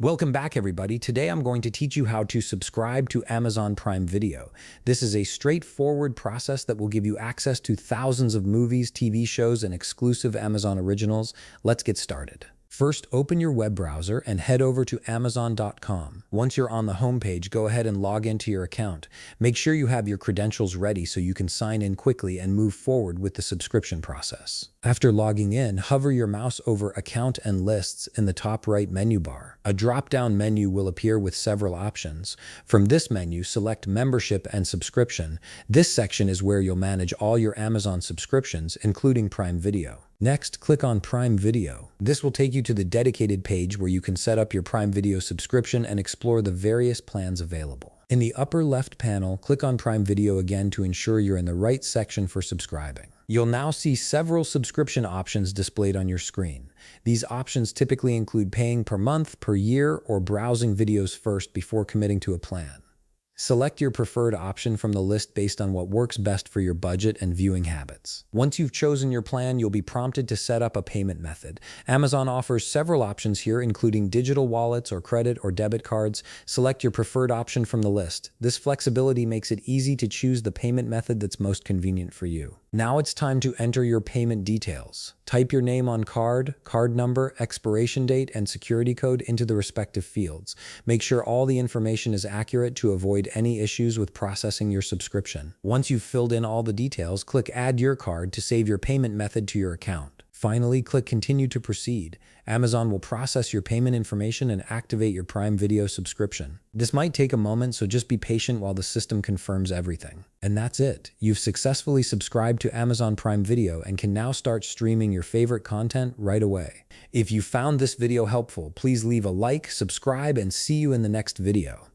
Welcome back, everybody. Today I'm going to teach you how to subscribe to Amazon Prime Video. This is a straightforward process that will give you access to thousands of movies, TV shows, and exclusive Amazon originals. Let's get started. First, open your web browser and head over to Amazon.com. Once you're on the homepage, go ahead and log into your account. Make sure you have your credentials ready so you can sign in quickly and move forward with the subscription process. After logging in, hover your mouse over Account and Lists in the top right menu bar. A drop-down menu will appear with several options. From this menu, select Membership and Subscription. This section is where you'll manage all your Amazon subscriptions, including Prime Video. Next, click on Prime Video. This will take you to the dedicated page where you can set up your Prime Video subscription and explore the various plans available. In the upper left panel, click on Prime Video again to ensure you're in the right section for subscribing. You'll now see several subscription options displayed on your screen. These options typically include paying per month, per year, or browsing videos first before committing to a plan. Select your preferred option from the list based on what works best for your budget and viewing habits. Once you've chosen your plan, you'll be prompted to set up a payment method. Amazon offers several options here, including digital wallets or credit or debit cards. Select your preferred option from the list. This flexibility makes it easy to choose the payment method that's most convenient for you. Now it's time to enter your payment details. Type your name on card, card number, expiration date, and security code into the respective fields. Make sure all the information is accurate to avoid any issues with processing your subscription. Once you've filled in all the details, click Add Your Card to save your payment method to your account. Finally, click Continue to proceed. Amazon will process your payment information and activate your Prime Video subscription. This might take a moment, so just be patient while the system confirms everything. And that's it. You've successfully subscribed to Amazon Prime Video and can now start streaming your favorite content right away. If you found this video helpful, please leave a like, subscribe, and see you in the next video.